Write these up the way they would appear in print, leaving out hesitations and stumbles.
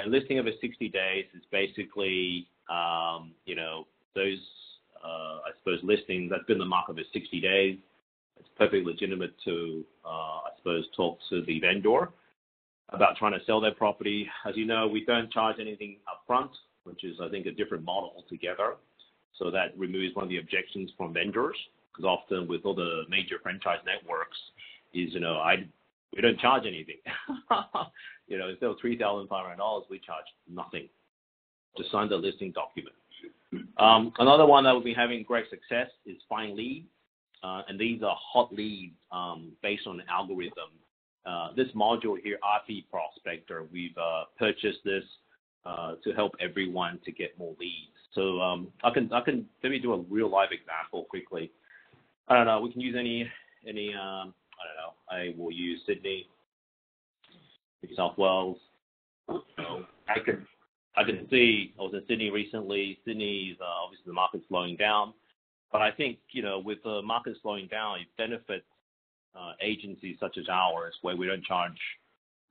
And listing over 60 days is basically, those, I suppose, listings that's been in the market for 60 days. It's perfectly legitimate to, I suppose, talk to the vendor about trying to sell their property. As you know, we don't charge anything upfront, which is, I think, a different model altogether. So that removes one of the objections from vendors, because often with all the major franchise networks is, we don't charge anything. Instead of $3,500, we charge nothing to sign the listing document. Another one that we've been having great success is Find Leads, and these are hot leads based on an algorithm. This module here, RP Prospector, we've purchased this to help everyone to get more leads. So I can maybe do a real live example quickly. I don't know. We can use any. I don't know. I will use Sydney, New South Wales. I can see. I was in Sydney recently. Sydney's obviously the market's slowing down, but I think with the market slowing down, it benefits agencies such as ours, where we don't charge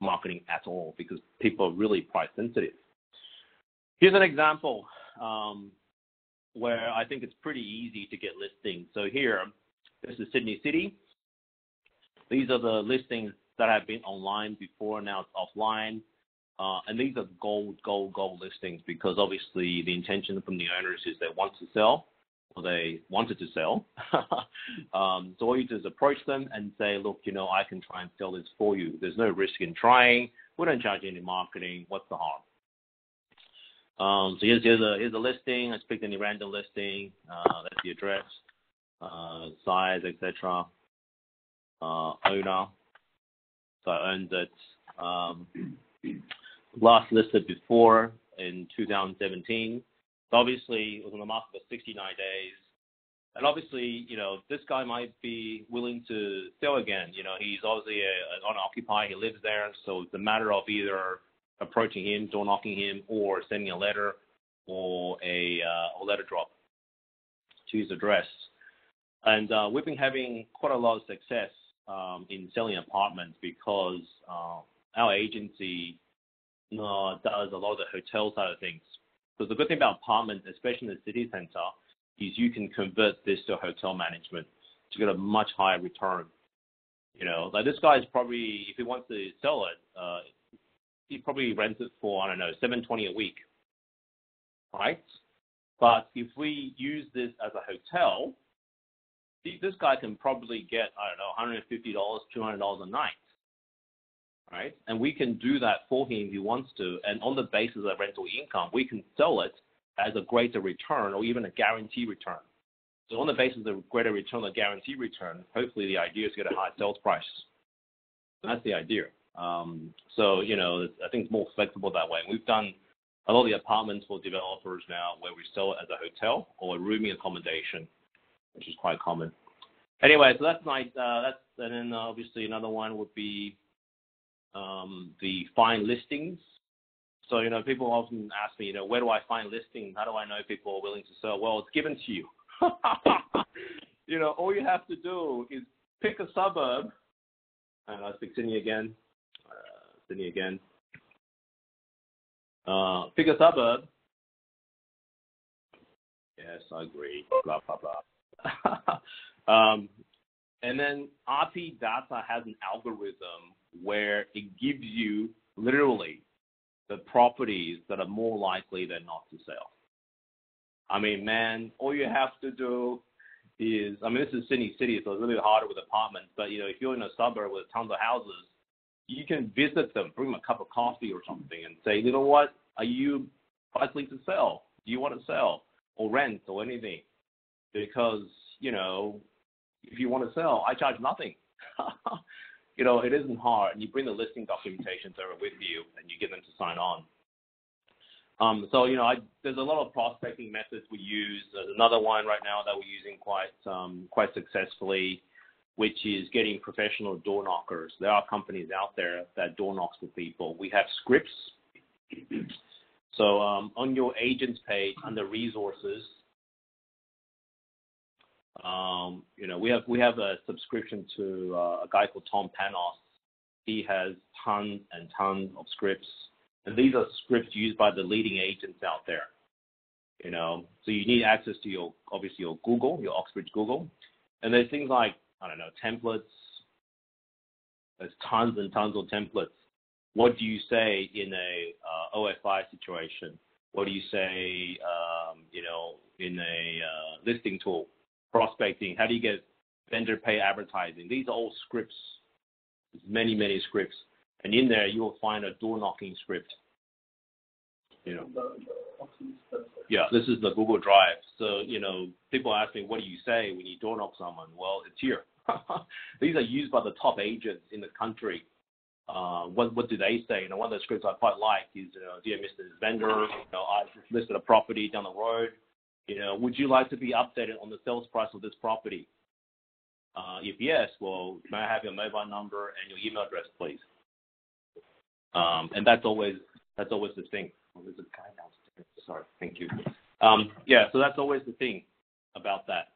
marketing at all because people are really price sensitive. Here's an example where I think it's pretty easy to get listings. So here, this is Sydney City. These are the listings that have been online before, now it's offline. And these are gold listings because obviously the intention from the owners is they want to sell or they wanted to sell. So all you do is approach them and say, look, I can try and sell this for you. There's no risk in trying. We don't charge any marketing. What's the harm? So here's a listing. I just picked any random listing. That's the address, size, etc. Owner. So I owned it. Last listed before in 2017. So obviously, it was on the market for 69 days. And obviously, this guy might be willing to sell again. He's obviously an owner-occupier. He lives there. So it's a matter of either approaching him, door knocking him, or sending a letter or a letter drop to his address. And we've been having quite a lot of success in selling apartments because our agency does a lot of the hotel side of things. So the good thing about apartments, especially in the city center, is you can convert this to hotel management to get a much higher return. Like this guy is probably, if he wants to sell it, he probably rents it for, I don't know, $720 a week, right? But if we use this as a hotel, this guy can probably get, I don't know, $150, $200 a night, right? And we can do that for him if he wants to. And on the basis of rental income, we can sell it as a greater return or even a guarantee return. So on the basis of greater return or guarantee return, hopefully the idea is to get a high sales price. That's the idea. So, I think it's more flexible that way. We've done a lot of the apartments for developers now where we sell it as a hotel or a rooming accommodation, which is quite common. Anyway, so that's nice. And then obviously another one would be the find listings. So, people often ask me, where do I find listings? How do I know people are willing to sell? Well, it's given to you. All you have to do is pick a suburb. And I'll pick Sydney again. Pick a suburb. Yes, I agree. Blah, blah, blah. And then RP Data has an algorithm where it gives you literally the properties that are more likely than not to sell. I mean, man, all you have to do is, this is Sydney City, so it's a little bit harder with apartments, but, if you're in a suburb with tons of houses, you can visit them, bring them a cup of coffee or something and say, you know what, are you likely to sell? Do you want to sell or rent or anything? Because, if you want to sell, I charge nothing. It isn't hard. And you bring the listing documentations over with you and you get them to sign on. So, there's a lot of prospecting methods we use. There's another one right now that we're using quite successfully, which is getting professional door knockers. There are companies out there that door knocks for people. We have scripts. So on your agent's page under resources, we have a subscription to a guy called Tom Panos. He has tons and tons of scripts And these are scripts used by the leading agents out there. So you need access to your Google, your Oxbridge Google. And there's things like, templates. There's tons and tons of templates. What do you say in a OFI situation? What do you say, in a listing tool, prospecting? How do you get vendor pay advertising? These are all scripts. There's many, many scripts. And in there, you will find a door knocking script. Yeah, this is the Google Drive. So, people ask me, what do you say when you door knock someone? Well, it's here. These are used by the top agents in the country. What do they say? One of the scripts I quite like is, dear Mr. Vendor, I just listed a property down the road. Would you like to be updated on the sales price of this property? If yes, well, may I have your mobile number and your email address, please? And that's always the thing. Oh, there's a guy downstairs. Sorry, thank you. So that's always the thing about that.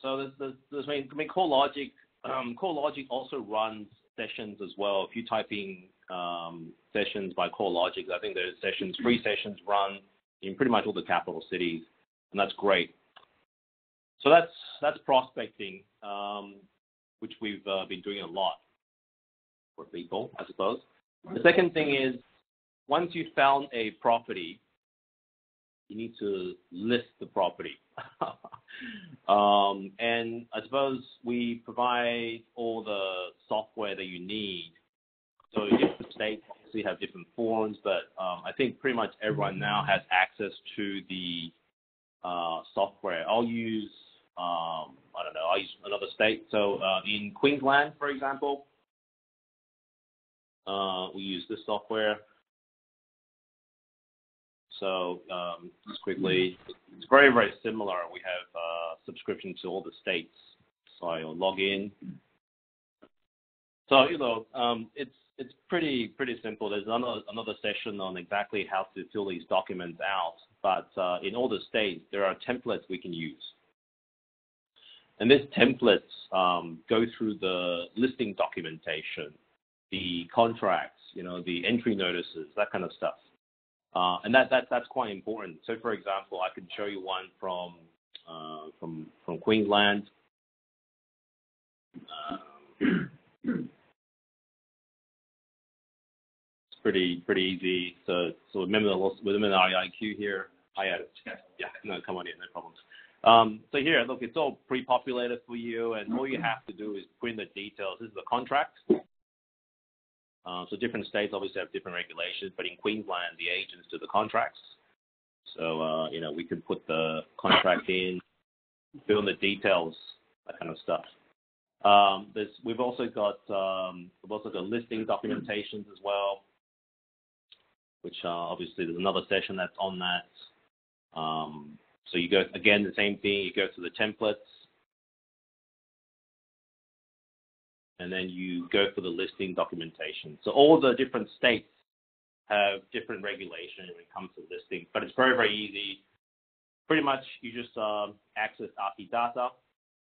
So there's CoreLogic. CoreLogic also runs sessions as well. If you type in sessions by CoreLogic, I think there's free sessions run in pretty much all the capital cities, and that's great. So that's prospecting, which we've been doing a lot for people, I suppose. The second thing is, once you've found a property, you need to list the property. And I suppose we provide all the software that you need. So different states obviously have different forms, but I think pretty much everyone now has access to the software. I'll use another state. So in Queensland, for example, we use this software. So just quickly, it's very, very similar. We have subscription to all the states. So I'll log in. So it's pretty simple. There's another session on exactly how to fill these documents out. But in all the states, there are templates we can use. And these templates go through the listing documentation, the contracts, the entry notices, that kind of stuff. And that's quite important. So, for example, I could show you one from Queensland. It's pretty easy. So remember the IIQ here. Yeah, no, come on in, no problems. So here, look, it's all pre-populated for you, and all you have to do is put in the details. This is the contract. So different states obviously have different regulations, but in Queensland, the agents do the contracts. So, we could put the contract in, fill in the details, that kind of stuff. We've also got listing documentations as well, which obviously there's another session that's on that. So you go, again, the same thing, you go to the templates, and then you go for the listing documentation. So all the different states have different regulations when it comes to listing, but it's very, very easy. Pretty much you just access API data.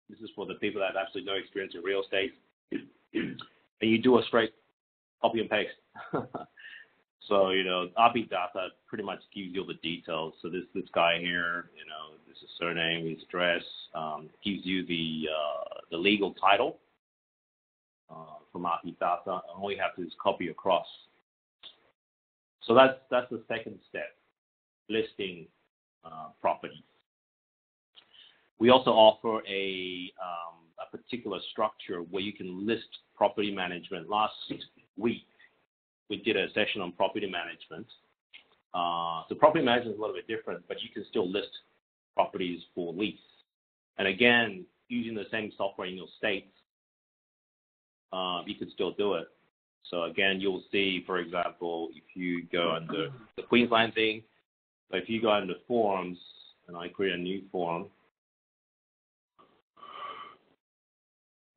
This is for the people that have absolutely no experience in real estate. And you do a straight copy and paste. So, API data pretty much gives you all the details. So this guy here, this is surname, his address, gives you the legal title. From API data, and all you have to do is copy across. So that's the second step, listing properties. We also offer a particular structure where you can list property management. Last week, we did a session on property management. So property management is a little bit different, but you can still list properties for lease. And again, using the same software in your states, you could still do it. So again, you'll see, for example, if you go under the Queensland thing, so if you go under forms, and I create a new form,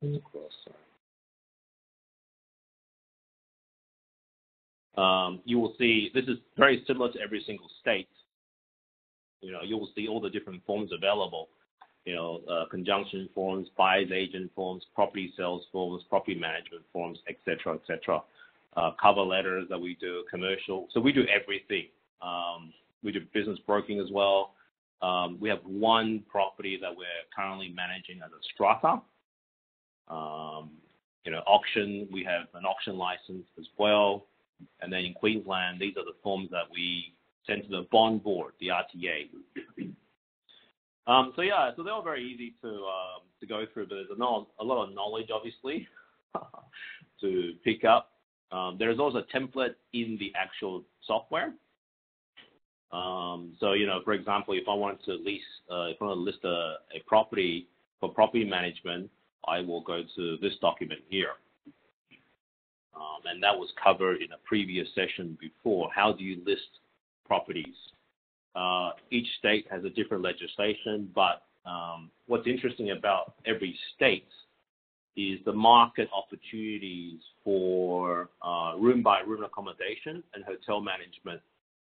you will see this is very similar to every single state. You will see all the different forms available. Conjunction forms, buyer's agent forms, property sales forms, property management forms, etc., etc. cover letters that we do, commercial. So we do everything. We do business broking as well. We have one property that we're currently managing as a strata. Auction, we have an auction license as well. And then in Queensland, these are the forms that we send to the bond board, the RTA. So they're all very easy to go through, but there's a lot of knowledge, obviously, to pick up. There's also a template in the actual software. For example, if I want to list a property for property management, I will go to this document here. And that was covered in a previous session before. How do you list properties? Each state has a different legislation, but what's interesting about every state is the market opportunities for room-by-room accommodation and hotel management.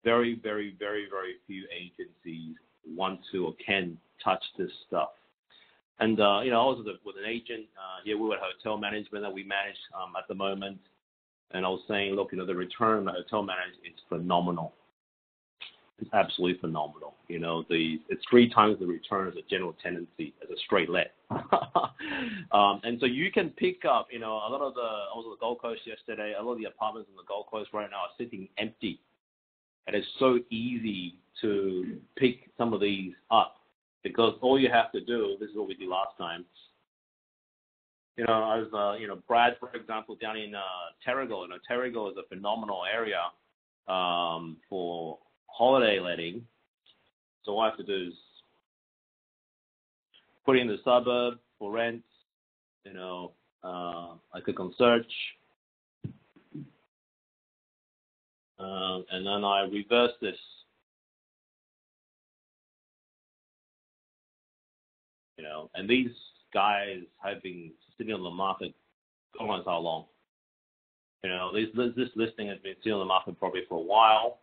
Very, very, very, very few agencies want to or can touch this stuff. And, I was with an agent here. We were at hotel management that we manage at the moment. And I was saying, look, the return on the hotel management is phenomenal. It's absolutely phenomenal. It's 3 times the return as a general tenancy, as a straight let. And so you can pick up, I was on the Gold Coast yesterday. A lot of the apartments on the Gold Coast right now are sitting empty. And it's so easy to pick some of these up because all you have to do, this is what we did last time. I was, Brad, for example, down in Terrigal. Terrigal is a phenomenal area for holiday letting. So all I have to do is put in the suburb for rent. I click on search. And then I reverse this. And these guys have been sitting on the market, God knows how long. This listing has been sitting on the market probably for a while.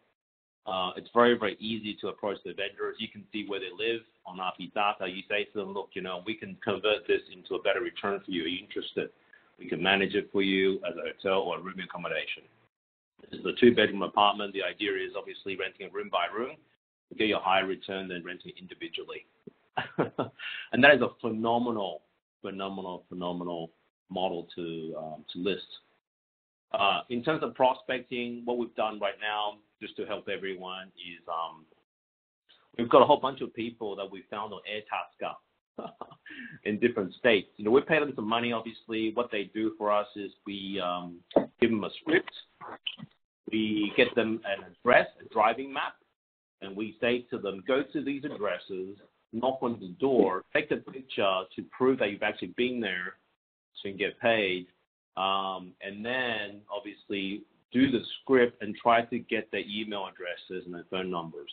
It's very, very easy to approach the vendors. You can see where they live on RP Data. You say to them, look, we can convert this into a better return for you. Are you interested? We can manage it for you as a hotel or a room accommodation. This is a 2-bedroom apartment. The idea is obviously renting it room by room to get you a higher return than renting individually. And that is a phenomenal model to list. In terms of prospecting, what we've done right now, just to help everyone, is we've got a whole bunch of people that we found on Airtasker in different states. We pay them some money, obviously. What they do for us is we give them a script. We get them an address, a driving map, and we say to them, go to these addresses, knock on the door, take a picture to prove that you've actually been there so you can get paid, and then obviously do the script and try to get their email addresses and their phone numbers.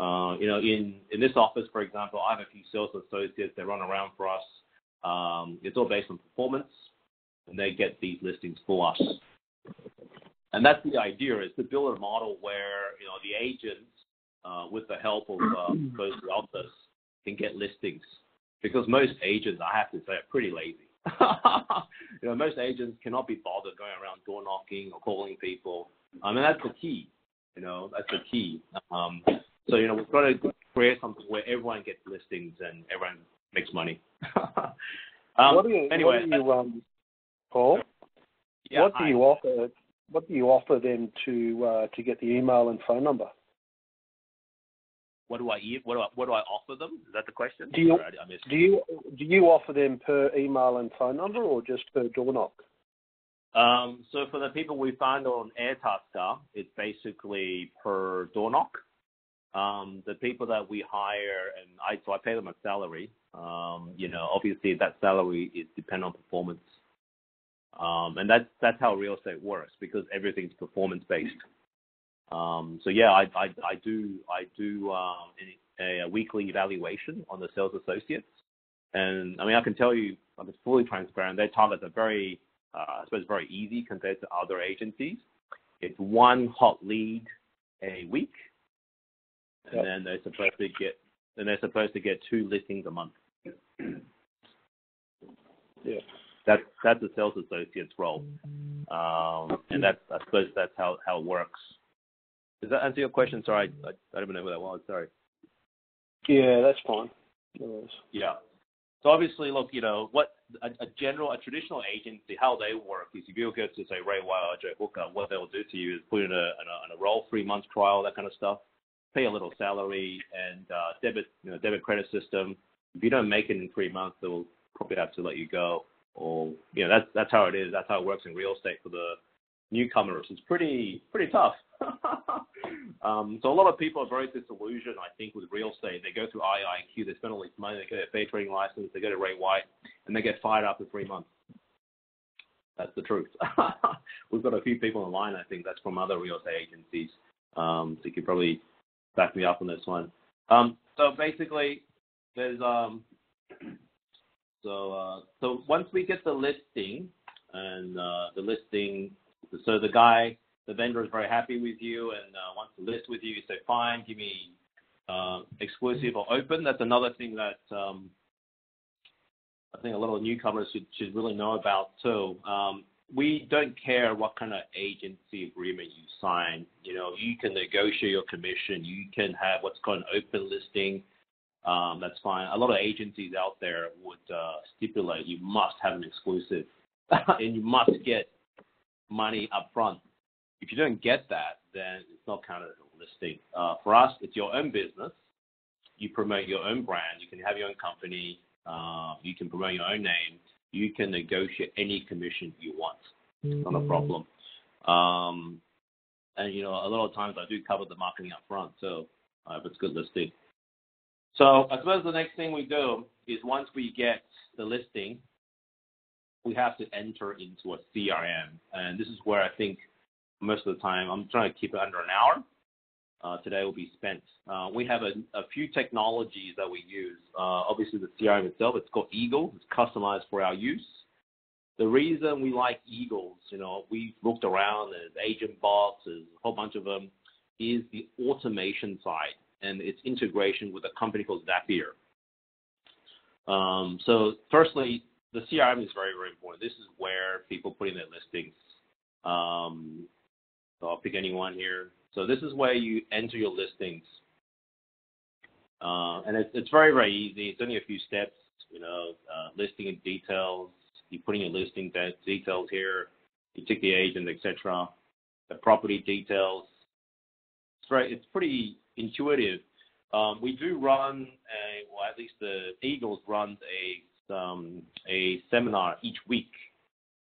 In this office, for example, I have a few sales associates that run around for us. It's all based on performance, and they get these listings for us. And that's the idea, is to build a model where, the agents, with the help of those office, can get listings. Because most agents, I have to say, are pretty lazy. Most agents cannot be bothered going around door knocking or calling people. That's the key. That's the key. So, we've got to create something where everyone gets listings and everyone makes money. Paul? Yeah, what do you offer? What do you offer them to get the email and phone number? What do I offer them? Is that the question? Do you offer them per email and phone number or just per door knock? So for the people we find on Airtasker, it's basically per door knock. The people that we hire, I pay them a salary. Obviously that salary is dependent on performance. And that's how real estate works, because everything's performance based. So yeah, I do a weekly evaluation on the sales associates, and I can tell you, I'm fully transparent. Their targets are very, very easy compared to other agencies. It's one hot lead a week, and then they're supposed to get 2 listings a month. Yeah. That's the sales associate's role. And I suppose that's how it works. Does that answer your question? Sorry, I don't even know what that was. Sorry. Yeah, that's fine. No worries. Yeah. So obviously, look, what a traditional agency, how they work is if you go to say Ray White or Joe Hooker, what they'll do to you is put in a roll 3-month trial, that kind of stuff, pay a little salary and debit credit system. If you don't make it in 3 months, they'll probably have to let you go. Or that's how it is. That's how it works in real estate for the newcomers. It's pretty tough. So a lot of people are very disillusioned, I think, with real estate. They go through IIQ, they spend all this money, they get a fair trading license, they go to Ray White, and they get fired after 3 months. That's the truth. We've got a few people in line, I think, that's from other real estate agencies. So you could probably back me up on this one. So basically, there's so once we get the listing, and so the vendor is very happy with you and wants to list with you. You say, fine, give me exclusive or open. That's another thing that I think a lot of newcomers should really know about too. We don't care what kind of agency agreement you sign. You can negotiate your commission. You can have what's called an open listing. That's fine. A lot of agencies out there would stipulate you must have an exclusive and you must get money up front. If you don't get that, then it's not counted as a listing. For us, it's your own business. You promote your own brand. You can have your own company. You can promote your own name. You can negotiate any commission you want. It's not a problem. And, a lot of times I do cover the marketing up front, so if it's good listing. So I suppose the next thing we do is once we get the listing, we have to enter into a CRM. And this is where I think most of the time, I'm trying to keep it under an hour. Today will be spent. We have a few technologies that we use. Obviously, the CRM itself, it's called Eagle. It's customized for our use. The reason we like Eagles, we've looked around, there's agent bots, there's a whole bunch of them, is the automation side and its integration with a company called Zapier. So firstly, the CRM is very, very important. This is where people put in their listings. So I'll pick anyone here. So this is where you enter your listings. And it's very, very easy. It's only a few steps, listing and details. You put in your listing details here. You tick the agent, etc. The property details. It's pretty intuitive. We do run at least the Eagles runs a seminar each week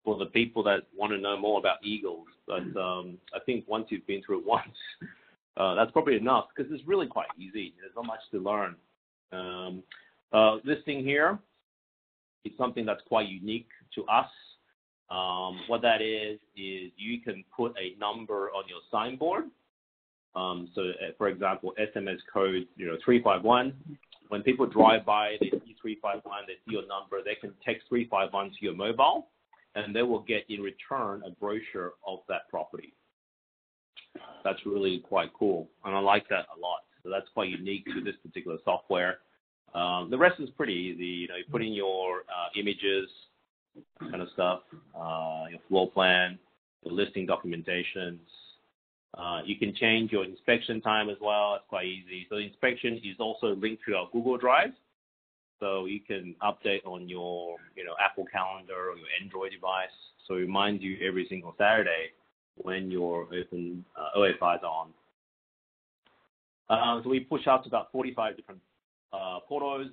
for the people that want to know more about Eagles. But I think once you've been through it once, that's probably enough because it's really quite easy. There's not much to learn. Listing here is something that's quite unique to us. What that is you can put a number on your signboard. So, for example, SMS code 351. When people drive by, they see 351, they see your number, they can text 351 to your mobile, and they will get in return a brochure of that property. That's really quite cool, and I like that a lot. So that's quite unique to this particular software. The rest is pretty easy. You put in your images, that kind of stuff, your floor plan, the listing documentations. You can change your inspection time as well. It's quite easy. So the inspection is also linked to our Google Drive. So you can update on your Apple Calendar or your Android device. So it reminds you every single Saturday when your open OFI is on. So we push out to about 45 different portals.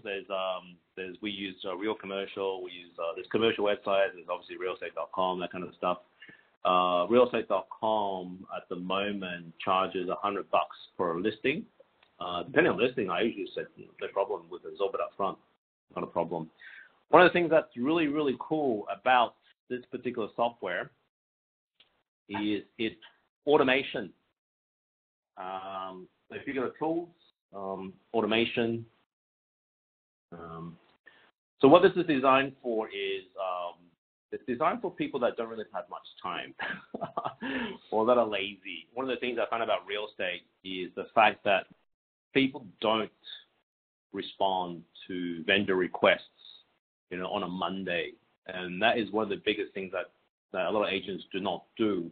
We use Real Commercial. We use this commercial website. There's obviously realestate.com, that kind of stuff. Realestate.com at the moment charges $100 per listing. Depending on listing, I usually said no problem with absorb it up front. Not a problem. One of the things that's really, really cool about this particular software is its automation. So if you go to tools, automation. So what this is designed for is it's designed for people that don't really have much time or that are lazy. One of the things I find about real estate is the fact that people don't respond to vendor requests, on a Monday. And that is one of the biggest things that that a lot of agents do not do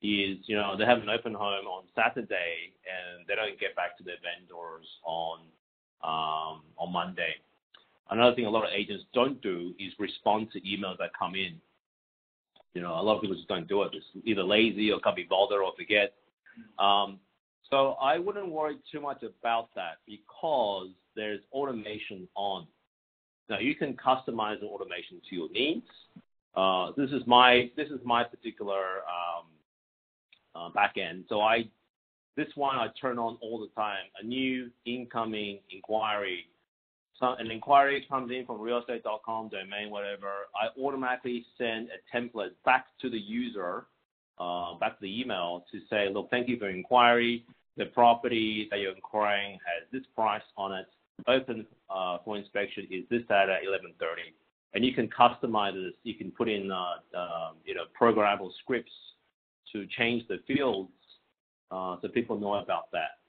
is, they have an open home on Saturday and they don't get back to their vendors on Monday. Another thing a lot of agents don't do is respond to emails that come in. A lot of people just don't do it. It's either lazy or can't be bothered or forget. So I wouldn't worry too much about that because there's automation on. Now you can customize the automation to your needs. This is my particular back end. So this one I turn on all the time. A new incoming inquiry. So an inquiry comes in from realestate.com, domain, whatever. I automatically send a template back to the user, back to the email to say, look, thank you for your inquiry. The property that you're inquiring has this price on it. Open for inspection is this Saturday at 11:30. And you can customize this. You can put in, programmable scripts to change the fields so people know about that.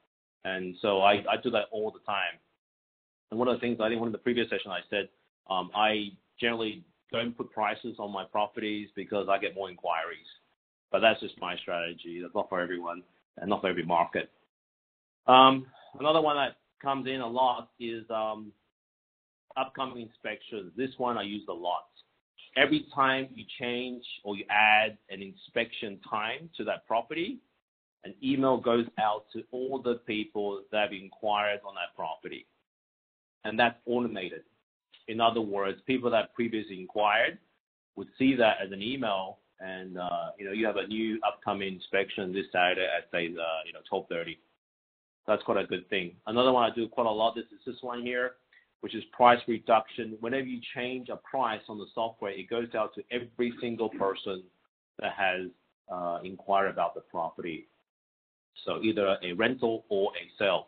And so I do that all the time. And one of the things, I think one of the previous sessions I said, I generally don't put prices on my properties because I get more inquiries. But that's just my strategy. That's not for everyone and not for every market. Another one that comes in a lot is upcoming inspections. This one I use a lot. Every time you change or you add an inspection time to that property, an email goes out to all the people that have inquired on that property. And that's automated. In other words, people that previously inquired would see that as an email, and you have a new upcoming inspection this Saturday at say 12:30. That's quite a good thing. Another one I do quite a lot. This is this one here, which is price reduction. Whenever you change a price on the software, it goes out to every single person that has inquired about the property. So either a rental or a sale.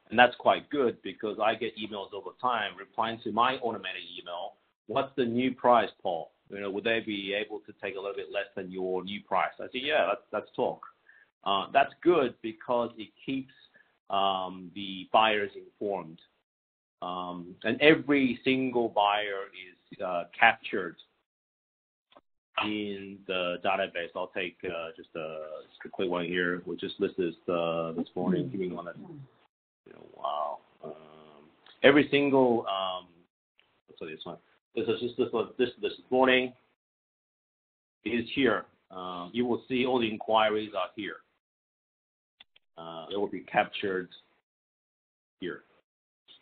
And that's quite good because I get emails over time replying to my automated email. What's the new price, Paul? Would they be able to take a little bit less than your new price? I say, yeah, let's talk. That's good because it keeps the buyers informed. And every single buyer is captured in the database. I'll take just a quick one here. We'll just list this morning. Give me one. Wow. Every single let's say this one. This morning is here. You will see all the inquiries are here. It will be captured here.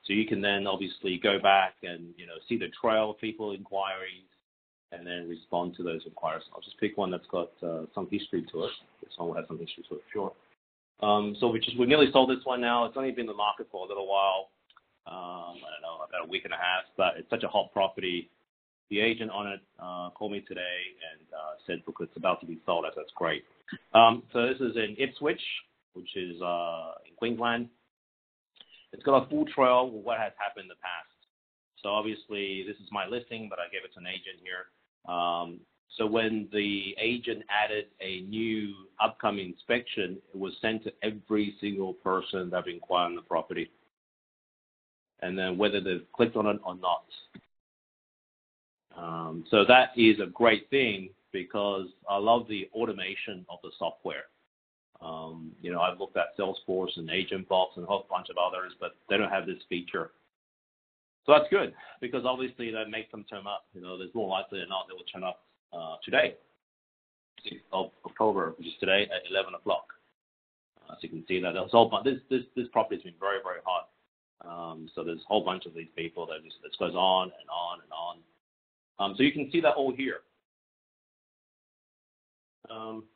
So you can then obviously go back and see the trail of people inquiries and then respond to those inquiries. I'll just pick one that's got some history to it. This one will have some history to it, sure. So we nearly sold this one now. It's only been in the market for a little while. I don't know, about a week and a half, but it's such a hot property. The agent on it called me today and said, look, it's about to be sold. That's great. So this is in Ipswich, which is in Queensland. It's got a full trail of what has happened in the past. So obviously this is my listing, but I gave it to an agent here. So when the agent added a new upcoming inspection, it was sent to every single person that inquired on the property. And then whether they've clicked on it or not. So that is a great thing because I love the automation of the software. I've looked at Salesforce and AgentBox and a whole bunch of others, but they don't have this feature. So that's good because obviously that makes them turn up. There's more likely than not they will turn up today, 6th of October, which is today at 11 o'clock. So you can see that there's a whole bunch. This property has been very, very hot. So there's a whole bunch of these people that this goes on and on and on. So you can see that all here.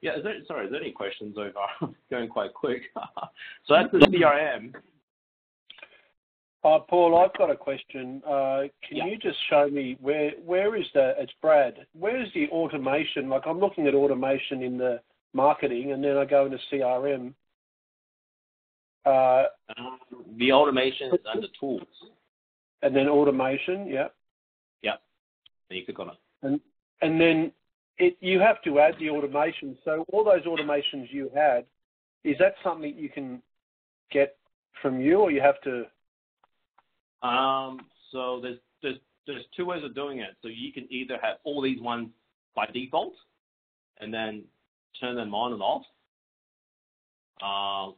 Is there any questions so far? Going quite quick. So that's the CRM. Paul, I've got a question. Can you just show me where is it's Brad. Where is the automation? Like I'm looking at automation in the marketing and then I go into CRM. The automation is under tools. And then automation, yeah. Yeah. And you click on it. And then you have to add the automation. So all those automations you had, is that something you can get from you or you have to? So there's two ways of doing it. So you can either have all these ones by default, and then turn them on and off.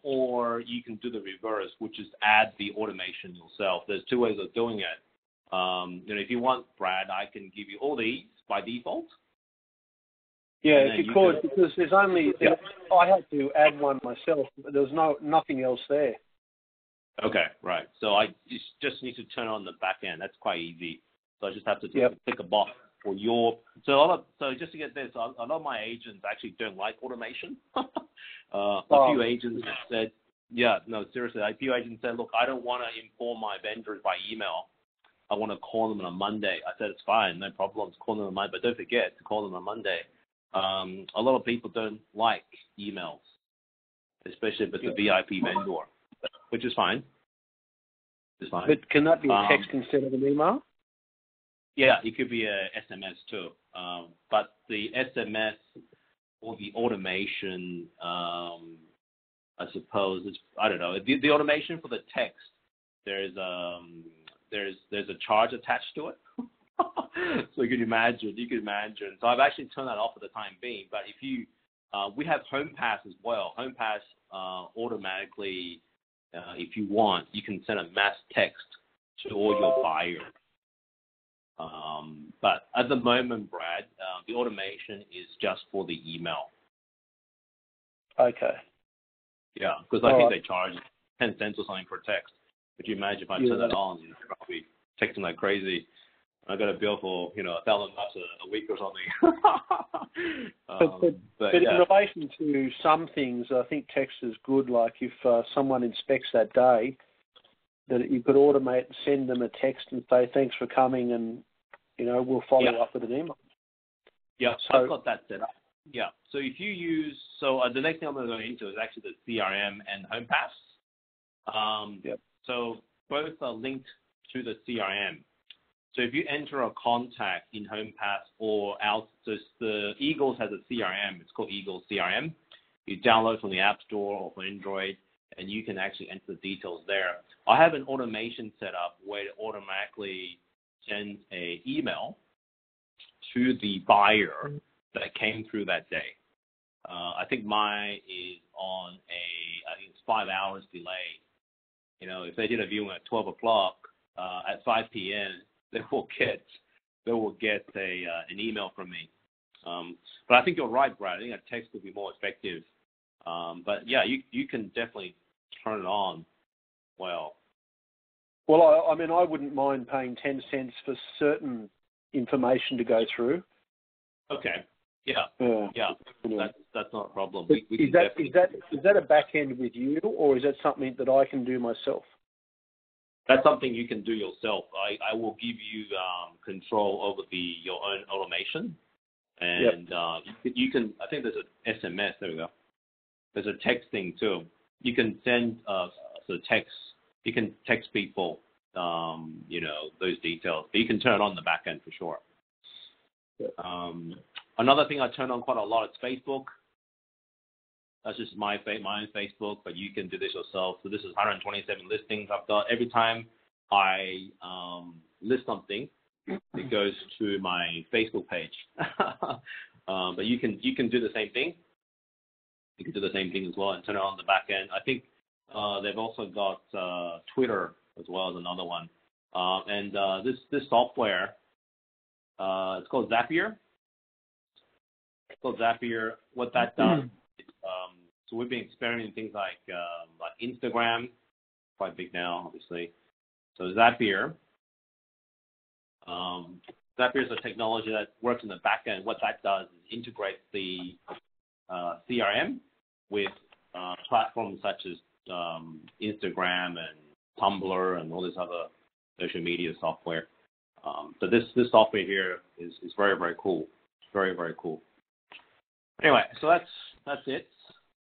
Or you can do the reverse, which is add the automation yourself. There's two ways of doing it. If you want, Brad, I can give you all these by default. Yeah, if you could, because there's only I had to add one myself, but there was nothing else there. Okay, right. So I just need to turn on the back end. That's quite easy. So I just have to tick a box for your. So just to get this, a lot of my agents actually don't like automation. A few agents said, seriously, a few agents said, look, I don't want to inform my vendors by email. I want to call them on a Monday. I said, it's fine, no problems, call them on Monday, but don't forget to call them on Monday. A lot of people don't like emails, especially if it's a VIP vendor, which is fine. It's fine. But can that be a text instead of an email? Yeah, it could be a SMS too. But the SMS or the automation, I suppose, I don't know. The automation for the text, there's a charge attached to it. So you can imagine. So I've actually turned that off for the time being. But if you, we have HomePass as well. HomePass automatically, if you want, you can send a mass text to all your buyers. But at the moment, Brad, the automation is just for the email. Okay. Yeah, because I think they charge 10 cents or something for text. Could you imagine if I turn that on? You'd probably texting like crazy. I got a bill for $1,000 a week or something. but in relation to some things, I think text is good. Like if someone inspects that day, that you could automate and send them a text and say thanks for coming, and we'll follow up with an email. Yeah, so I've got that set up. Yeah, so if you use the next thing I'm going to go into is actually the CRM and HomePass. So both are linked to the CRM. So if you enter a contact in HomePass or out, so the Eagles has a CRM. It's called Eagles CRM. You download from the App Store or for Android, and you can actually enter the details there. I have an automation set up where it automatically sends an email to the buyer that came through that day. I think mine is on I think it's 5 hours delay. If they did a viewing at 12 o'clock, at 5 p.m., they will get an email from me. But I think you're right, Brad. I think a text would be more effective. But yeah, you can definitely turn it on. Well, I mean, I wouldn't mind paying 10 cents for certain information to go through. Okay. Yeah. That's not a problem. Is that a back end with you, or is that something that I can do myself? That's something you can do yourself. I will give you control over your own automation, and you can. I think there's an SMS. There we go. There's a text thing too. You can send text. You can text people, those details. But you can turn on the back end for sure. Another thing I turn on quite a lot is Facebook. That's just my own Facebook, but you can do this yourself. So this is 127 listings I've got. Every time I list something, it goes to my Facebook page. But you can do the same thing. You can do the same thing as well and turn it on the back end. I think they've also got Twitter as well as another one. And this software, it's called Zapier. What that does. So we've been experimenting things like Instagram, quite big now, obviously. So Zapier. Zapier is a technology that works in the back end. What that does is integrate the CRM with platforms such as Instagram and Tumblr and all this other social media software. So this software here is very, very cool. Very, very cool. Anyway, so that's it.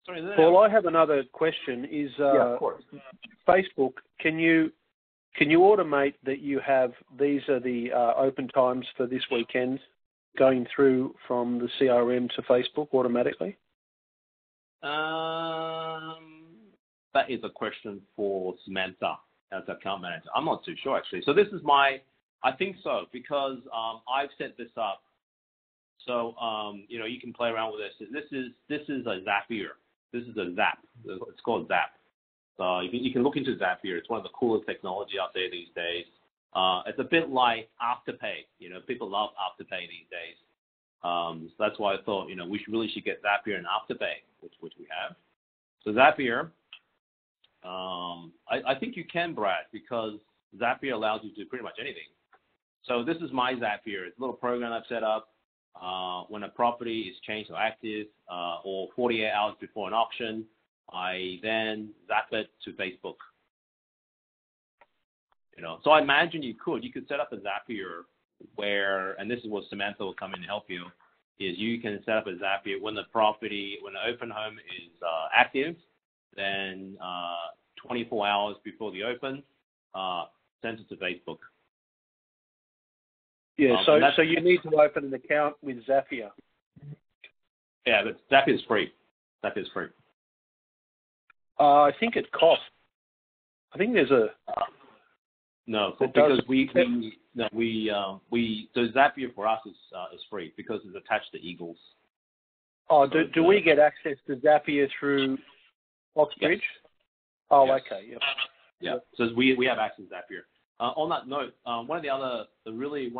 Sorry, Paul, I have another question. Is of course. Facebook? Can you automate that you have these are the open times for this weekend going through from the CRM to Facebook automatically? That is a question for Samantha as account manager. I'm not too sure actually. So this is I think so because I've set this up So you can play around with this. This is a Zapier. This is a Zap. It's called Zap. So you can look into Zapier. It's one of the coolest technology out there these days. It's a bit like Afterpay. People love Afterpay these days. So that's why I thought we should get Zapier and Afterpay, which we have. So Zapier, I think you can, Brad, because Zapier allows you to do pretty much anything. So this is my Zapier. It's a little program I've set up. When a property is changed or active, or 48 hours before an auction, I then zap it to Facebook. So I imagine you could set up a Zapier where, and this is what Samantha will come in and help you, is you can set up a Zapier when the open home is active, then 24 hours before the open, send it to Facebook. Yeah, so you need to open an account with Zapier. Yeah, but Zapier is free. Zapier is free. I think it costs. I think there's a. No, because so Zapier for us is free because it's attached to Eagles. Oh, do we get access to Zapier through Oxbridge? Yes. Oh, yes. Okay. Yep. Yeah. So we have access to Zapier. On that note, one of the other really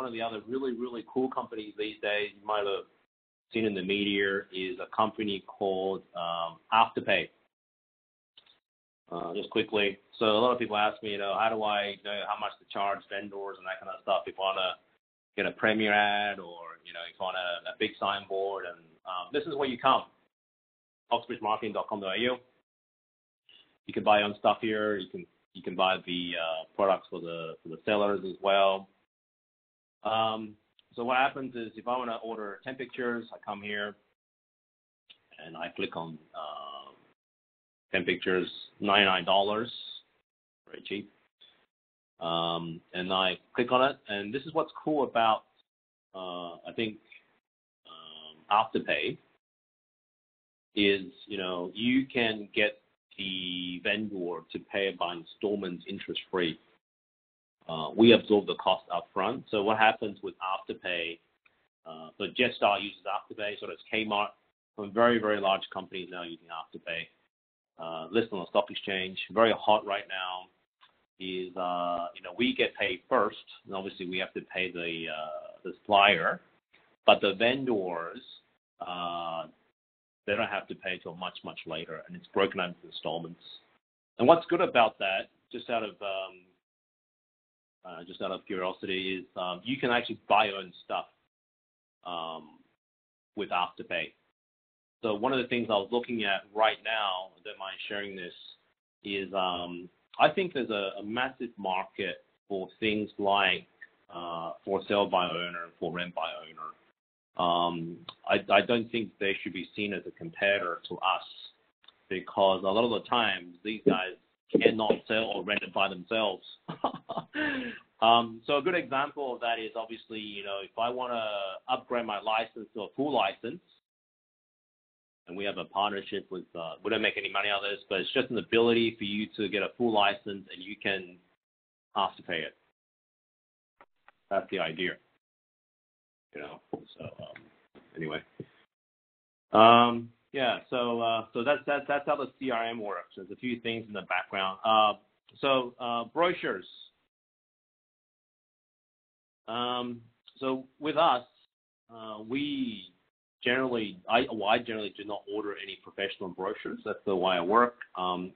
cool companies these days you might have seen in the media is a company called Afterpay. Just quickly, so a lot of people ask me, how do I know how much to charge vendors and that kind of stuff if I want to get a Premier ad or if you want a big signboard, and this is where you come. oxbridgemarketing.com.au. You can buy your own stuff here. You can buy the products for the sellers as well. So what happens is if I want to order 10 pictures, I come here and I click on 10 pictures, $99, very cheap. And I click on it, and this is what's cool about, I think, Afterpay is, you can get the vendor to pay by installments interest-free. We absorb the cost up front. So what happens with Afterpay, so Jetstar uses Afterpay, so does Kmart. Some very, very large companies now using Afterpay. Listed on the stock exchange, very hot right now, is, we get paid first, and obviously we have to pay the supplier, but the vendors, they don't have to pay till much, much later, and it's broken up into installments. And what's good about that, just out of curiosity, is you can actually buy your own stuff with Afterpay. So one of the things I was looking at right now, I don't mind sharing this, is I think there's a massive market for things like for sale by owner and for rent by owner. I don't think they should be seen as a competitor to us because a lot of the times these guys cannot sell or rent it by themselves. So a good example of that is obviously, if I want to upgrade my license to a full license, and we have a partnership with, we don't make any money out of this, but it's just an ability for you to get a full license and you can Afterpay it. That's the idea. So anyway. Yeah, so that's how the CRM works. There's a few things in the background. So brochures. So with us, I generally do not order any professional brochures. That's the way I work. I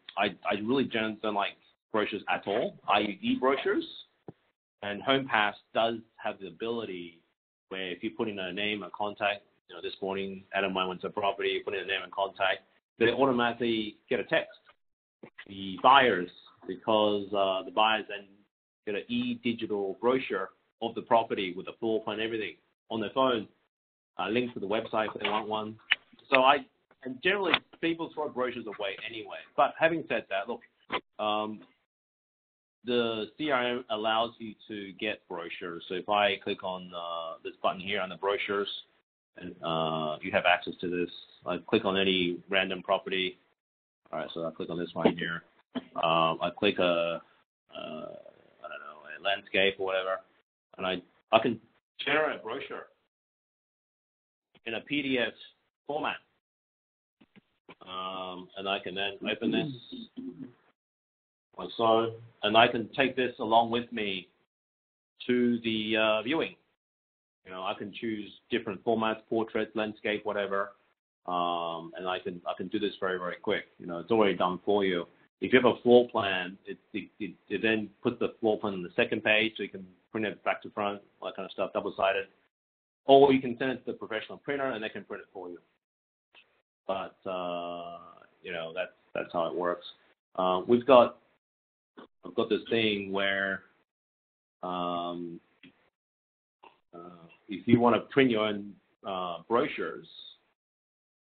really don't like brochures at all. I use e-brochures, and HomePass does have the ability where if you put in a name, a contact, this morning Adam went to a property, put in a name and contact, they automatically get a text. The buyers, because the buyers then get an e-digital brochure of the property with the floor plan, everything on their phone. Link to the website if they want one. And generally people throw brochures away anyway. But having said that, look, the CRM allows you to get brochures. So if I click on this button here on the brochures, and you have access to this, I click on any random property. All right, so I click on this one here. I click a landscape or whatever, and I can generate a brochure. in a PDF format. And I can then open this like so, and I can take this along with me to the viewing. I can choose different formats, portrait, landscape, whatever, and I can do this very, very quick. It's already done for you. If you have a floor plan, it then puts the floor plan on the second page, so you can print it back to front, all that kind of stuff, double-sided. Or you can send it to the professional printer, and they can print it for you. But that's how it works. I've got this thing where if you want to print your own brochures,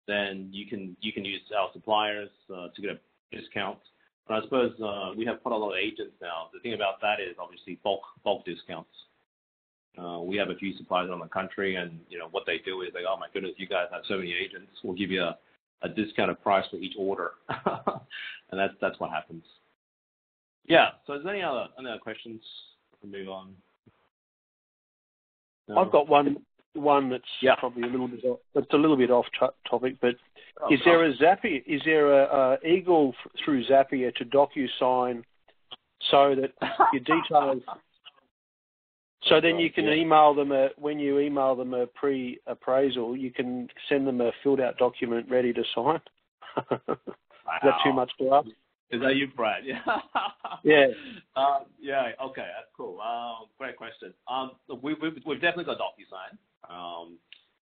then you can use our suppliers to get a discount. But I suppose we have quite a lot of agents now. The thing about that is obviously bulk discounts. We have a few suppliers around the country, and what they do is they go, oh my goodness, you guys have so many agents. We'll give you a discounted price for each order, and that's what happens. Yeah. So, is there any other questions? We'll move on. No? I've got one that's probably a little bit off topic, but is there a Zapier? Is there a Eagle through Zapier to DocuSign so that your details? So then you can email them when you email them a pre-appraisal, you can send them a filled-out document ready to sign. Wow. Is that too much to ask? Is that you, Brad? Yeah. Yeah. Yeah. Okay, that's cool. Great question. We've definitely got DocuSign.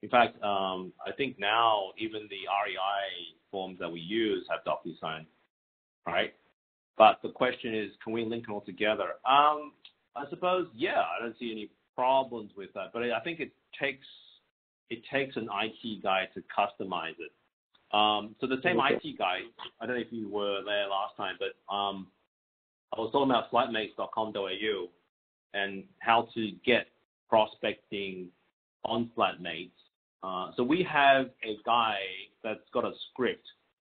In fact, I think now even the REI forms that we use have DocuSign, right? But the question is, can we link them all together? I suppose, yeah. I don't see any problems with that, but I think it takes an IT guy to customize it. So the same IT guy, I don't know if you were there last time, but I was talking about flatmates.com.au and how to get prospecting on Flatmates. So we have a guy that's got a script,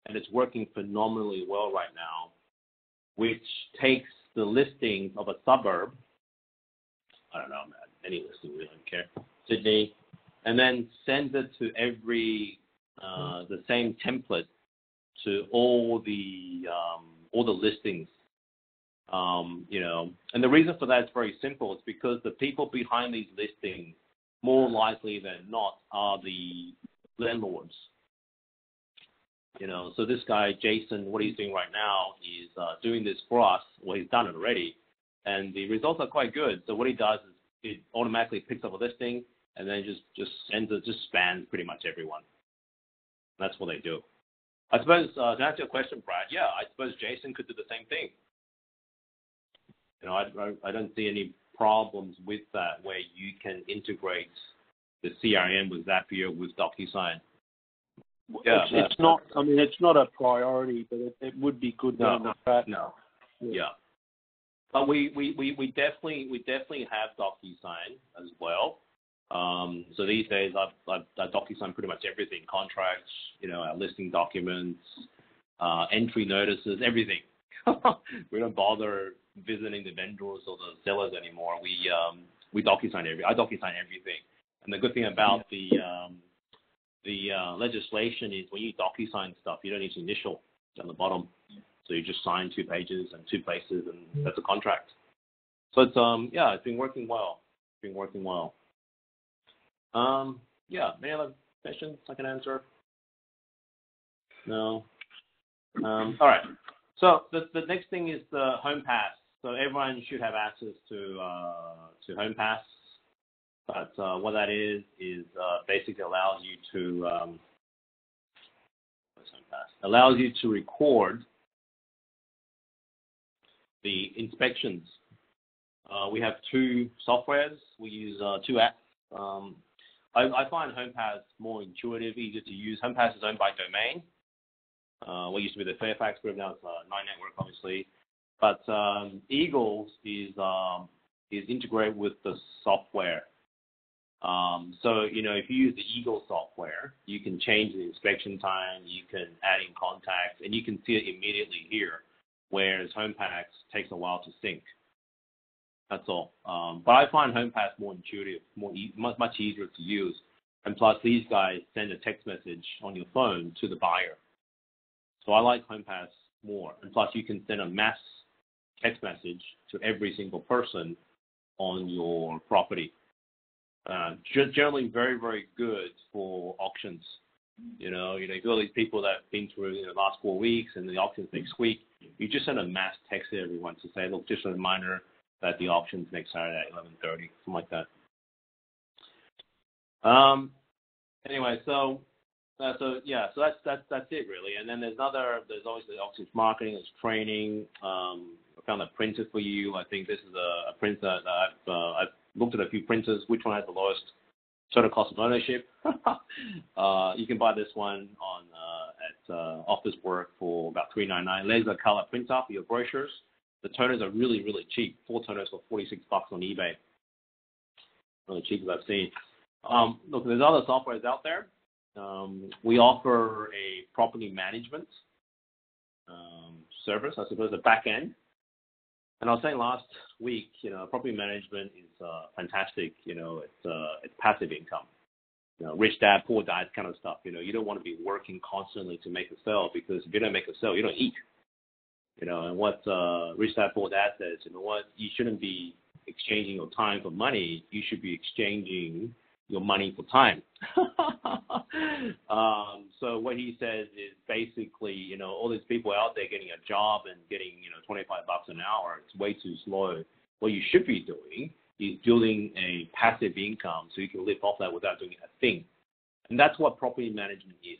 and it's working phenomenally well right now, which takes the listings of a suburb, I don't know, man, any listing, we don't care, Sydney, and then sends it to every the same template to all the listings, and the reason for that is very simple. It's because the people behind these listings, more likely than not, are the landlords. So this guy, Jason, what he's doing right now is doing this for us. Well, he's done it already, and the results are quite good. So what he does is it automatically picks up a listing and then just sends it, just spans pretty much everyone. That's what they do. I suppose, to answer your question, Brad, yeah, I suppose Jason could do the same thing. I don't see any problems with that where you can integrate the CRM with Zapier, with DocuSign. Yeah, it's not. I mean, it's not a priority, but it would be good. No. Yeah. But we definitely have DocuSign as well. So these days I DocuSign pretty much everything: contracts, our listing documents, entry notices, everything. We don't bother visiting the vendors or the sellers anymore. We DocuSign I DocuSign everything. And the good thing about the legislation is when you DocuSign stuff, you don't need to initial down the bottom. So you just sign 2 pages and 2 places, and that's a contract. So it's it's been working well. Yeah. Any other questions I can answer? No. All right. So the next thing is the Home Pass. So everyone should have access to Home Pass. But what that is basically allows you to record the inspections. We have 2 softwares. We use 2 apps. I find Home Pass more intuitive, easier to use. Home Pass is owned by Domain. What used to be the Fairfax Group, now it's Nine Network, obviously. But Eagles is integrated with the software. So, if you use the Eagle software, you can change the inspection time, you can add in contacts, and you can see it immediately here, whereas Home Pass takes a while to sync. That's all. But I find Home Pass more intuitive, much easier to use. And plus, these guys send a text message on your phone to the buyer. So I like HomePass more. And plus, you can send a mass text message to every single person on your property. Generally very, very good for auctions. You know, if you got these people that have been through the last 4 weeks and the auction's next week, you just send a mass text to everyone to say, look, just a reminder that the auction's next Saturday at 11:30, something like that. Anyway, so that's it really. And then there's obviously auctions marketing, there's training. I found a printer for you. I think this is a printer that I've looked at a few printers. Which one has the lowest total cost of ownership? You can buy this one at Office Work for about $399. Laser color printer for your brochures. The toners are really, really cheap. 4 toners for $46 on eBay. One of the cheapest I've seen. Look, there's other softwares out there. We offer a property management service, I suppose, a back end. And I was saying last week, property management is fantastic. It's passive income. Rich dad, poor dad kind of stuff. You don't want to be working constantly to make a sale, because if you don't make a sale, you don't eat. And what Rich Dad Poor Dad says, you shouldn't be exchanging your time for money. You should be exchanging your money for time. So what he says is basically, all these people out there getting a job and getting, $25 an hour, it's way too slow. What you should be doing is building a passive income so you can live off that without doing a thing. And that's what property management is.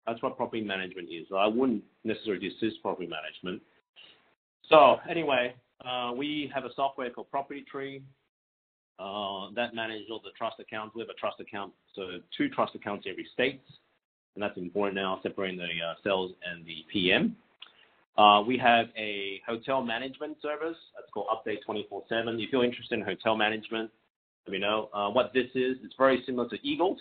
That's what property management is. So I wouldn't necessarily dismiss property management. So anyway, we have a software called Property Tree that manages all the trust accounts. We have a trust account, so 2 trust accounts in every state, and that's important now, separating the sales and the PM. We have a hotel management service that's called Update 24/7. If you're interested in hotel management, let me know. What this is, it's very similar to Eagles.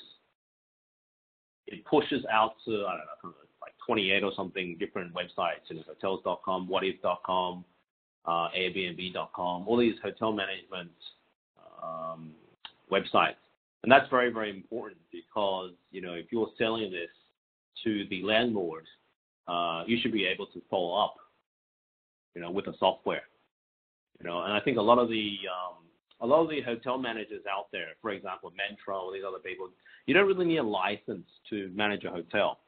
It pushes out to, I don't know, like 28 or something different websites, hotels.com, whatif.com, airbnb.com, all these hotel management websites. And that's very, very important, because, if you're selling this to the landlord, you should be able to follow up, with a software. And I think a lot of the hotel managers out there, for example, Mantra or these other people, you don't really need a license to manage a hotel.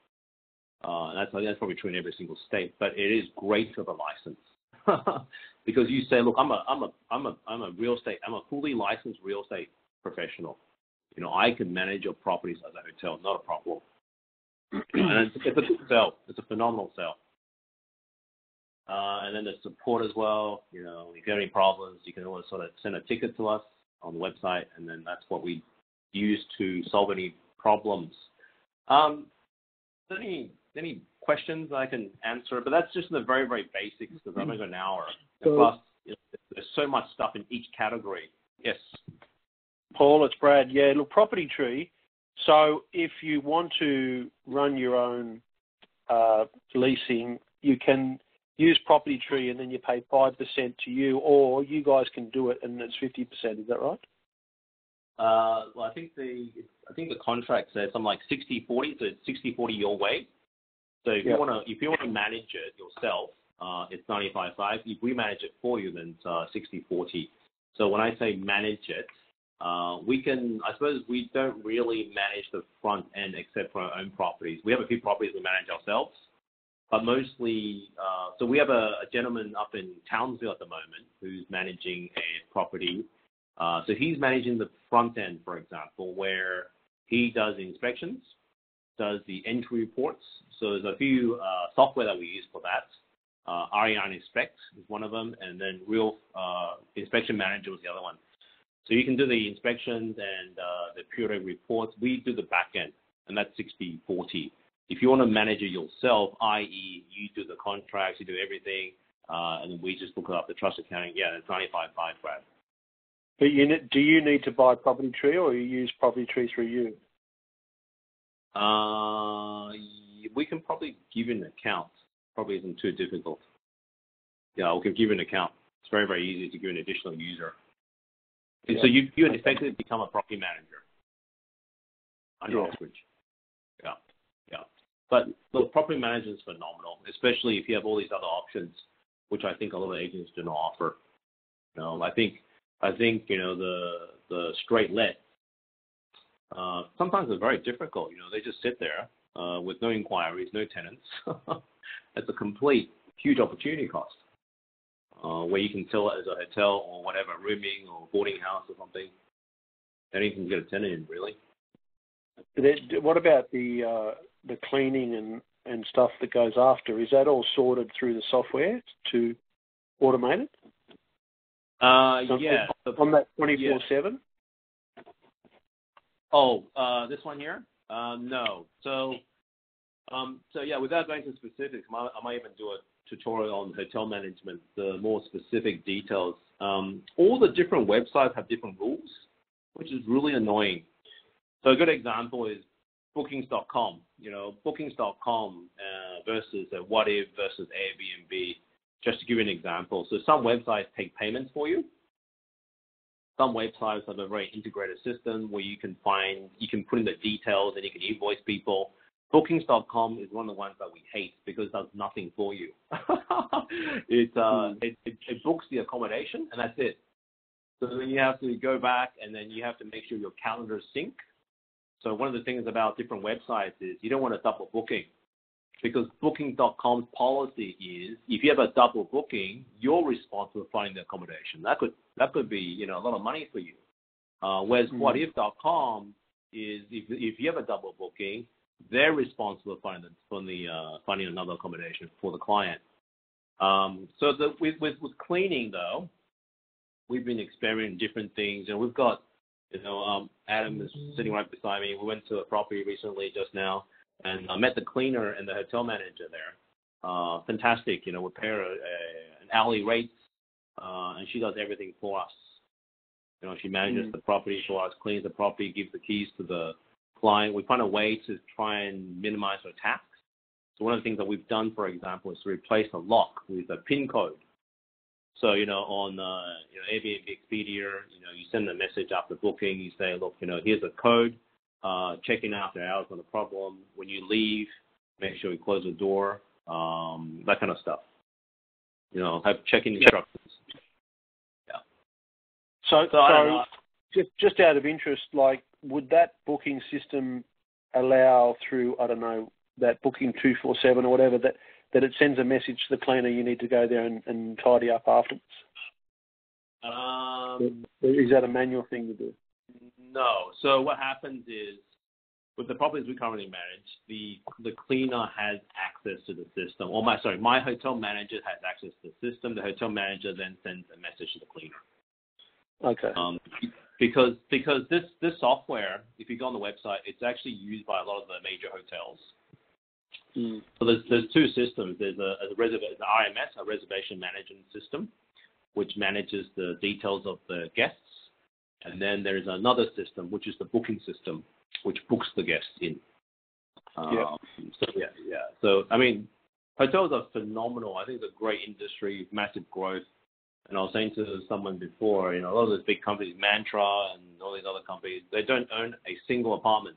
That's probably true in every single state, but it is great to have a license. Because you say, look, I'm a fully licensed real estate professional. I can manage your properties as a hotel, not a problem. And it's a good sell. It's a phenomenal sell. And then there's support as well. If you have any problems, you can always sort of send a ticket to us on the website, and then that's what we use to solve any problems. Any questions I can answer? But that's just the very, very basics, because I've only got an hour. And plus, there's so much stuff in each category. Yes. Paul, it's Brad. Yeah, look, Property Tree. So if you want to run your own leasing, you can use Property Tree, and then you pay 5% to you, or you guys can do it and it's 50%. Is that right? Well, I think the contract says something like 60/40, so it's 60/40 your way. So if you want to manage it yourself, it's 95/5. If we manage it for you, then it's 60/40. So when I say manage it, I suppose we don't really manage the front end except for our own properties. We have a few properties we manage ourselves, but mostly, so we have a gentleman up in Townsville at the moment who's managing a property. So he's managing the front end, for example, where he does the inspections, does the entry reports. So there's a few software that we use for that. REI Inspect is one of them, and then Real Inspection Manager was the other one. So you can do the inspections and the periodic reports. We do the back end, and that's 60/40. If you want to manage it yourself, i.e. you do the contracts, you do everything, and then we just look up the trust accounting, it's 95/5, Brad. But do you need to buy Property Tree, or you use Property Tree through you? We can probably give you an account. Probably isn't too difficult. Yeah, we can give you an account. It's very, very easy to give an additional user. Yeah. So you effectively become a property manager. under Oxbridge. Yeah. But look, property management is phenomenal, especially if you have all these other options, which I think a lot of agents do not offer. I think the straight let sometimes are very difficult. They just sit there with no inquiries, no tenants. It's a complete huge opportunity cost. Where you can sell it as a hotel or whatever, rooming or boarding house or something. Then you can get a tenant in, really. What about the cleaning and stuff that goes after? Is that all sorted through the software to automate it? Yeah. On that 24/7? Oh, this one here? No. So yeah, without going into specifics, I might even do a tutorial on hotel management, the more specific details. All the different websites have different rules, which is really annoying. So a good example is Bookings.com. Bookings.com versus What If versus Airbnb. Just to give you an example. So some websites take payments for you. Some websites have a very integrated system where you can put in the details and you can invoice people. Bookings.com is one of the ones that we hate because it does nothing for you. It books the accommodation and that's it. So then you have to go back and then you have to make sure your calendars sync. So one of the things about different websites is you don't want a double booking because Booking.com's policy is if you have a double booking, you're responsible for finding the accommodation. That could be a lot of money for you. Whereas WhatIf.com is if you have a double booking, they're responsible for finding another accommodation for the client. So with cleaning though, we've been experimenting different things. We've got, Adam is sitting right beside me. We went to a property recently just now, and I met the cleaner and the hotel manager there. Fantastic, we pay her an hourly rate, and she does everything for us. She manages the property for us, cleans the property, gives the keys to the client. We find a way to try and minimize our tasks. So one of the things that we've done, for example, is to replace a lock with a PIN code. So, on Airbnb Expedia, you send a message after booking. You say, look, here's a code. Check in after hours, not a problem. When you leave, make sure you close the door. That kind of stuff. Have check-in instructions. Yeah. So just out of interest, would that booking system allow through, that booking 247 or whatever, that it sends a message to the cleaner, you need to go there and tidy up afterwards? Is that a manual thing to do? No. So what happens is, with the properties we currently manage, the cleaner has access to the system. My hotel manager has access to the system. The hotel manager then sends a message to the cleaner. Okay. Because this software, if you go on the website, it's actually used by a lot of the major hotels. So there's two systems. There's an RMS, a reservation management system, which manages the details of the guests, and then there's another system, which is the booking system, which books the guests in. So hotels are phenomenal. I think it's a great industry, massive growth. And I was saying to someone before, a lot of those big companies, Mantra and all these other companies, they don't own a single apartment.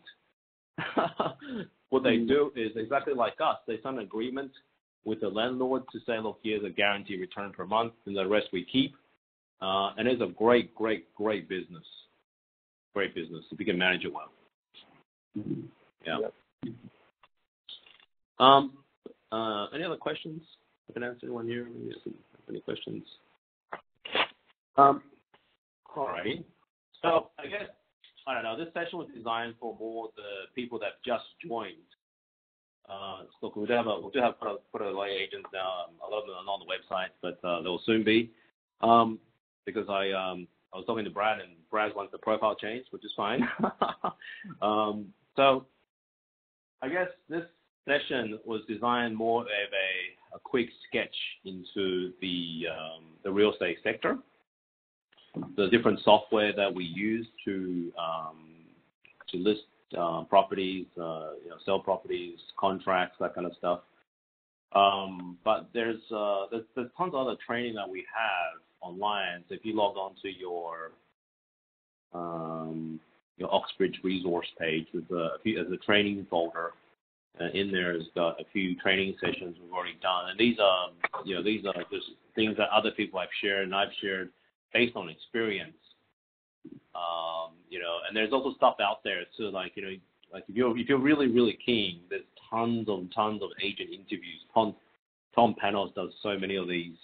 What they do is exactly like us. They sign an agreement with the landlord to say, look, here's a guaranteed return per month, and the rest we keep. And it's a great, great, great business. Great business if you can manage it well. Yeah. Yep. Any other questions? I can answer one here. Any questions? All right. So I guess, I don't know, this session was designed for more the people that just joined. Look, we do have put away agents now. A lot of them are not on the website, but they will soon be. Because I was talking to Brad, and Brad wants the profile change, which is fine. So I guess this session was designed more of a quick sketch into the real estate sector, the different software that we use to list properties, sell properties, contracts, that kind of stuff. But there's tons of other training that we have online. So if you log on to your your Oxbridge resource page with a few as a training folder. In there has got a few training sessions we've already done, and these are just things that other people have shared and I've shared based on experience. And there's also stuff out there too, like if you're really really keen, there's tons of agent interviews. Tom Panos does so many of these.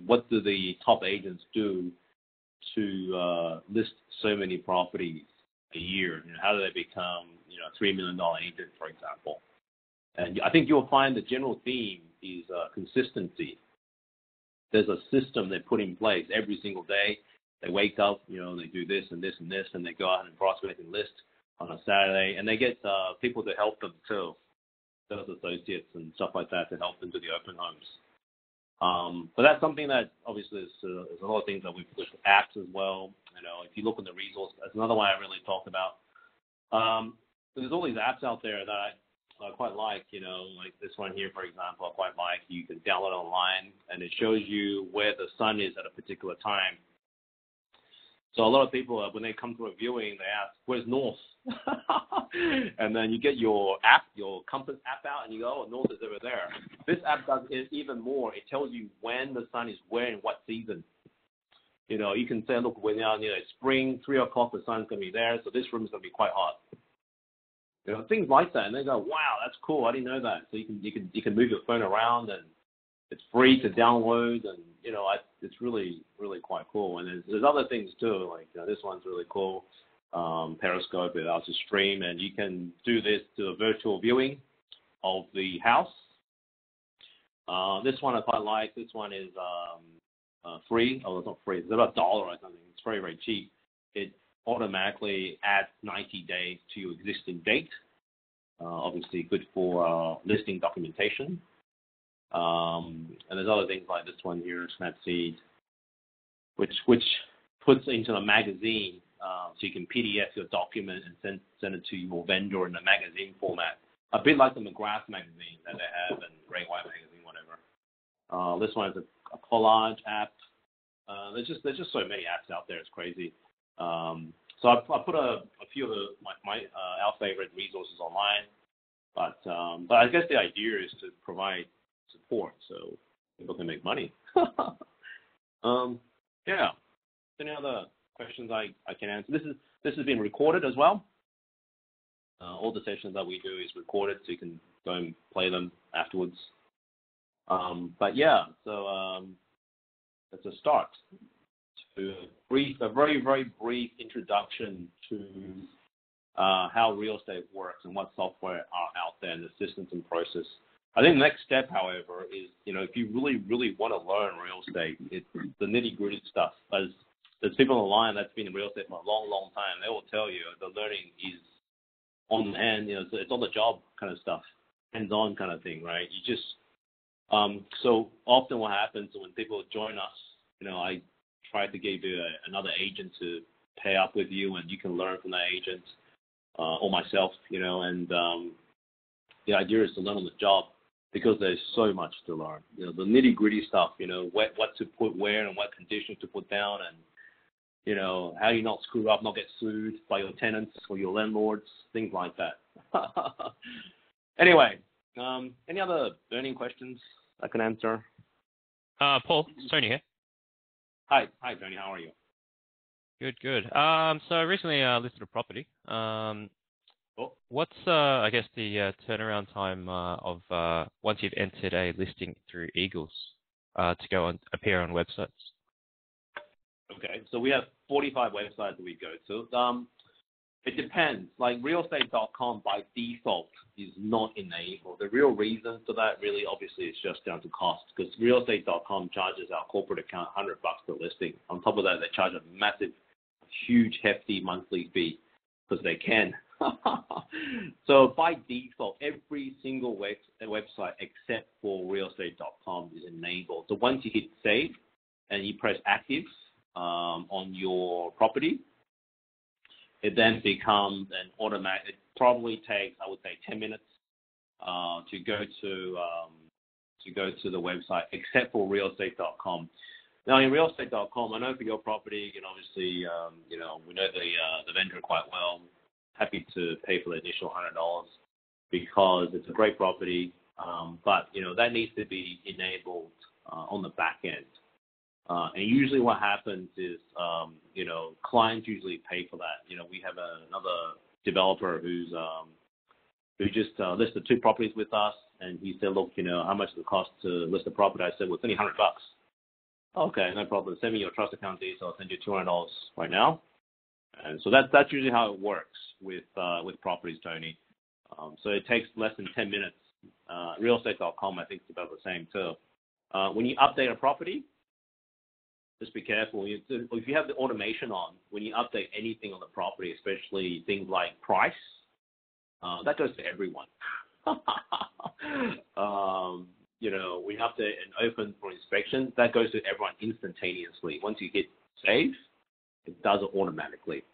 What do the top agents do to list so many properties a year? How do they become $3 million agent, for example? And I think you'll find the general theme is consistency. There's a system they put in place every single day. They wake up, they do this and this and this, and they go out and prospect and list on a Saturday, and they get people to help them too, sales associates and stuff like that to help them do the open homes. But that's something that obviously there's a lot of things that we've with apps as well. If you look in the resource, that's another one I really talked about. There's all these apps out there that I quite like, like this one here, for example, I quite like. You can download online, and it shows you where the sun is at a particular time. So a lot of people, when they come to a viewing, they ask, where's north? And then you get your compass app out, and you go, oh, north is over there. This app does it even more. It tells you when the sun is where and what season. You can say, look, when it's spring, 3 o'clock, the sun's going to be there, so this room is going to be quite hot. Things like that, and they go, wow, that's cool. I didn't know that. So you can move your phone around, and it's free to download, and it's really really quite cool. And there's other things too, like this one's really cool. Periscope allows you to stream, and you can do this to a virtual viewing of the house. This one I quite like. This one is free. Oh, it's not free. It's about $1 or something. It's very very cheap. It automatically adds 90 days to your existing date. Obviously good for listing documentation. And there's other things like this one here, Snapseed, which puts into a magazine, so you can PDF your document and send it to your vendor in a magazine format, a bit like the McGrath magazine that they have and Great White magazine, whatever. This one is a collage app. There's just so many apps out there. It's crazy. So I put a few of our favorite resources online, but I guess the idea is to provide support so people can make money. Yeah. Any other questions I can answer? This has been recorded as well. All the sessions that we do is recorded, so you can go and play them afterwards. But yeah, so it's a start to a very very brief introduction to how real estate works and what software are out there and the systems and process. I think the next step, however, is, if you really, really want to learn real estate, it's the nitty-gritty stuff. There's people online that's been in real estate for a long, long time. They will tell you the learning is on hand, it's on the job kind of stuff, hands-on kind of thing, right? You just, so often what happens when people join us, I try to give you another agent to pair up with you, and you can learn from that agent or myself, and the idea is to learn on the job, because there's so much to learn. The nitty-gritty stuff, what to put where and what conditions to put down, and, how you not screw up, not get sued by your tenants or your landlords, things like that. Anyway, any other burning questions I can answer? Paul, Tony here. Hi, Tony. How are you? Good. So I recently listed a property. What's, I guess, the turnaround time of once you've entered a listing through Eagles to go and appear on websites? Okay, so we have 45 websites that we go to. It depends. Like realestate.com by default is not enabled. The real reason for that really obviously is just down to cost, because realestate.com charges our corporate account $100 per listing. On top of that, they charge a massive, huge, hefty monthly fee because they can. So by default, every single website except for realestate.com is enabled. So once you hit save and you press active on your property, it then becomes an automatic. It probably takes, I would say, 10 minutes to go to the website, except for realestate.com. Now, in realestate.com, I know for your property, you can obviously, we know the vendor quite well. happy to pay for the initial $100 because it's a great property. But that needs to be enabled on the back end. And usually what happens is, clients usually pay for that. We have another developer who just listed 2 properties with us, and he said, look, how much does it cost to list a property? I said, well, it's only $100. Okay, no problem. Send me your trust account details. I'll send you $200 right now. And so that's usually how it works with properties, Tony. So it takes less than 10 minutes. Realestate.com, I think, is about the same too. When you update a property, just be careful. If you have the automation on, when you update anything on the property, especially things like price, that goes to everyone. When you update and open for inspection, that goes to everyone instantaneously. Once you hit save, it does it automatically.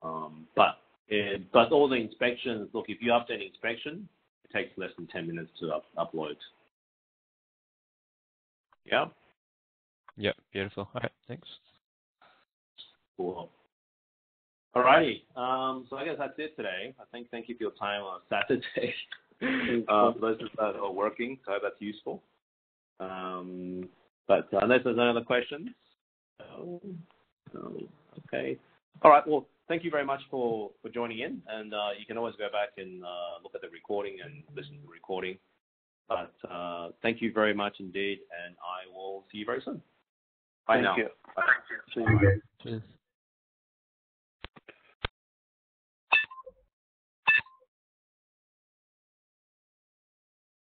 But all the inspections, look, if you update an inspection, it takes less than 10 minutes to upload. Yeah? Yep, beautiful. All right, thanks. Cool. All righty. So I guess that's it today. Thank you for your time on Saturday. For those that are working, so that's useful. But unless there's any other questions, no. Okay. All right. Well, thank you very much for joining in, and you can always go back and look at the recording and listen to the recording. But thank you very much indeed, and I will see you very soon. Bye now. Thank you. Bye. See you. Cheers.